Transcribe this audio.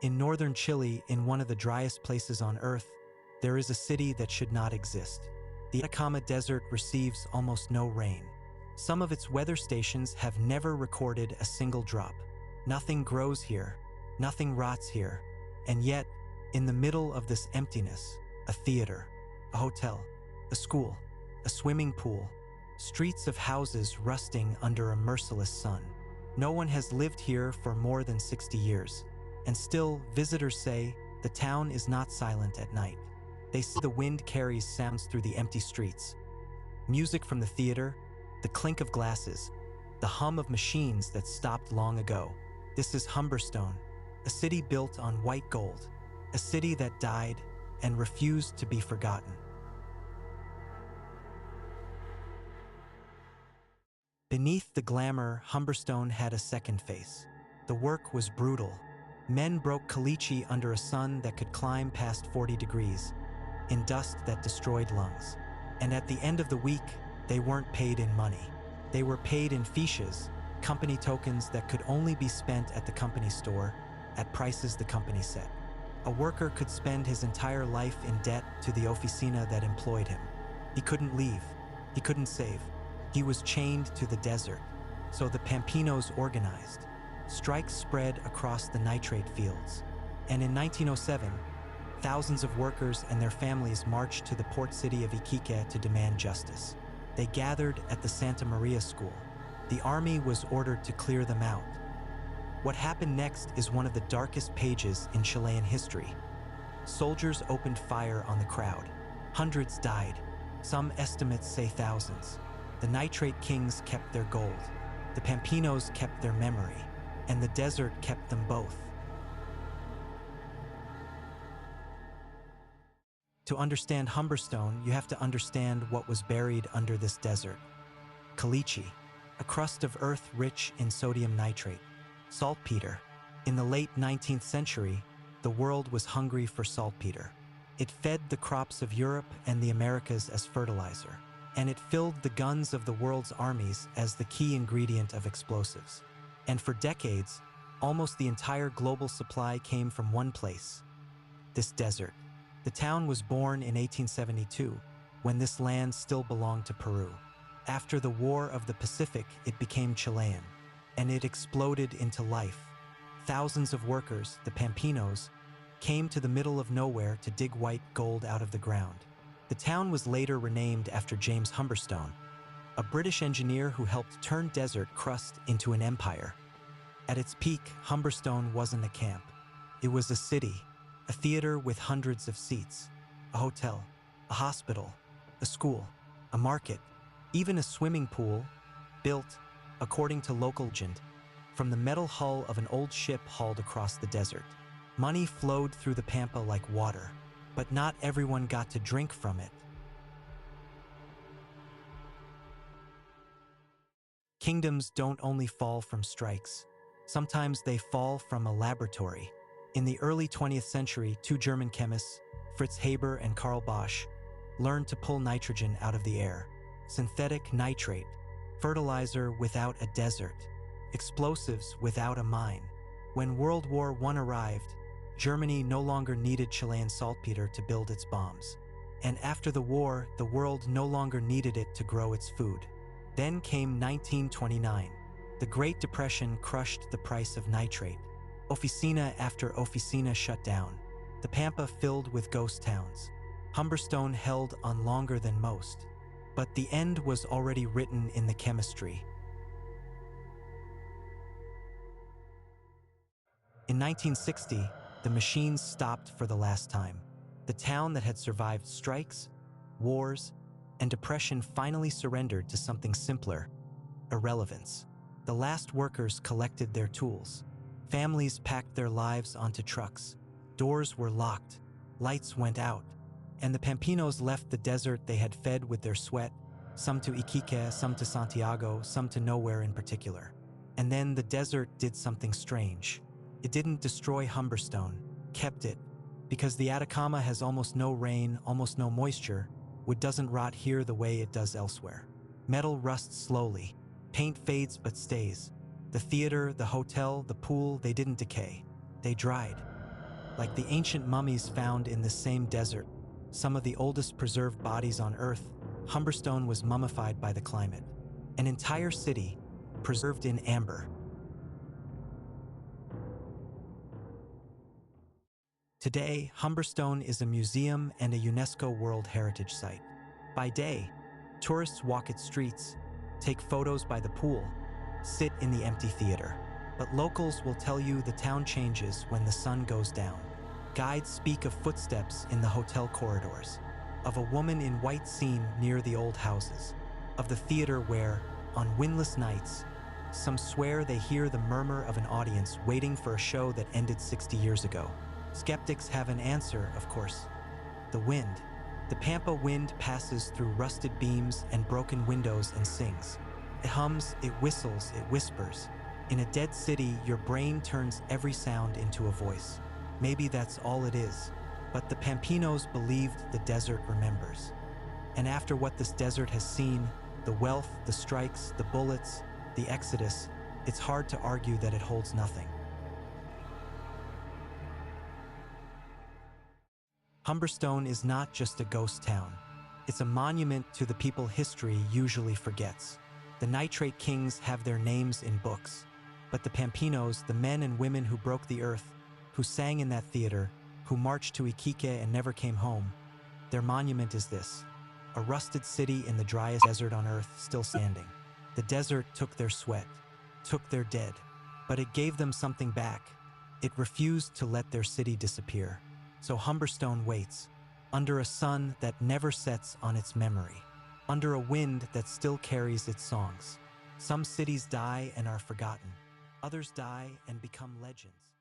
In northern Chile, in one of the driest places on Earth, there is a city that should not exist. The Atacama Desert receives almost no rain. Some of its weather stations have never recorded a single drop. Nothing grows here, nothing rots here, and yet, in the middle of this emptiness, a theater, a hotel, a school, a swimming pool, streets of houses rusting under a merciless sun. No one has lived here for more than 60 years, and still, visitors say, the town is not silent at night. They say the wind carries sounds through the empty streets. Music from the theater, the clink of glasses, the hum of machines that stopped long ago. This is Humberstone, a city built on white gold, a city that died and refused to be forgotten. Beneath the glamour, Humberstone had a second face. The work was brutal. Men broke caliche under a sun that could climb past 40 degrees, in dust that destroyed lungs. And at the end of the week, they weren't paid in money. They were paid in fiches, company tokens that could only be spent at the company store, at prices the company set. A worker could spend his entire life in debt to the oficina that employed him. He couldn't leave. He couldn't save. He was chained to the desert. So the pampinos organized. Strikes spread across the nitrate fields. And in 1907, thousands of workers and their families marched to the port city of Iquique to demand justice. They gathered at the Santa Maria school. The army was ordered to clear them out. What happened next is one of the darkest pages in Chilean history. Soldiers opened fire on the crowd. Hundreds died. Some estimates say thousands. The nitrate kings kept their gold. The pampinos kept their memory. And the desert kept them both. To understand Humberstone, you have to understand what was buried under this desert. Caliche, a crust of earth rich in sodium nitrate. Saltpeter. In the late 19th century, the world was hungry for saltpeter. It fed the crops of Europe and the Americas as fertilizer, and it filled the guns of the world's armies as the key ingredient of explosives. And for decades, almost the entire global supply came from one place, this desert. The town was born in 1872, when this land still belonged to Peru. After the War of the Pacific, it became Chilean, and it exploded into life. Thousands of workers, the pampinos, came to the middle of nowhere to dig white gold out of the ground. The town was later renamed after James Humberstone, a British engineer who helped turn desert crust into an empire. At its peak, Humberstone wasn't a camp. It was a city, a theater with hundreds of seats, a hotel, a hospital, a school, a market, even a swimming pool, built, according to local legend, from the metal hull of an old ship hauled across the desert. Money flowed through the pampa like water, but not everyone got to drink from it. Kingdoms don't only fall from strikes. Sometimes they fall from a laboratory. In the early 20th century, two German chemists, Fritz Haber and Karl Bosch, learned to pull nitrogen out of the air. Synthetic nitrate, fertilizer without a desert, explosives without a mine. When World War I arrived, Germany no longer needed Chilean saltpeter to build its bombs. And after the war, the world no longer needed it to grow its food. Then came 1929. The Great Depression crushed the price of nitrate. Oficina after oficina shut down. The pampa filled with ghost towns. Humberstone held on longer than most. But the end was already written in the chemistry. In 1960, the machines stopped for the last time. The town that had survived strikes, wars, and depression finally surrendered to something simpler: irrelevance. The last workers collected their tools. Families packed their lives onto trucks. Doors were locked. Lights went out. And the pampinos left the desert they had fed with their sweat, some to Iquique, some to Santiago, some to nowhere in particular. And then the desert did something strange. It didn't destroy Humberstone, kept it, because the Atacama has almost no rain, almost no moisture. Wood doesn't rot here the way it does elsewhere. Metal rusts slowly. Paint fades but stays. The theater, the hotel, the pool, they didn't decay. They dried. Like the ancient mummies found in the same desert, some of the oldest preserved bodies on Earth, Humberstone was mummified by the climate. An entire city, preserved in amber. Today, Humberstone is a museum and a UNESCO World Heritage Site. By day, tourists walk its streets, take photos by the pool, sit in the empty theater. But locals will tell you the town changes when the sun goes down. Guides speak of footsteps in the hotel corridors, of a woman in white seen near the old houses, of the theater where, on windless nights, some swear they hear the murmur of an audience waiting for a show that ended 60 years ago. Skeptics have an answer, of course. The wind. The pampa wind passes through rusted beams and broken windows and sings. It hums, it whistles, it whispers. In a dead city, your brain turns every sound into a voice. Maybe that's all it is. But the Pampinos believed the desert remembers. And after what this desert has seen, the wealth, the strikes, the bullets, the exodus, it's hard to argue that it holds nothing. Humberstone is not just a ghost town. It's a monument to the people history usually forgets. The nitrate kings have their names in books. But the Pampinos, the men and women who broke the earth, who sang in that theater, who marched to Iquique and never came home, their monument is this: a rusted city in the driest desert on earth, still standing. The desert took their sweat, took their dead, but it gave them something back. It refused to let their city disappear. So Humberstone waits, under a sun that never sets on its memory, under a wind that still carries its songs. Some cities die and are forgotten. Others die and become legends.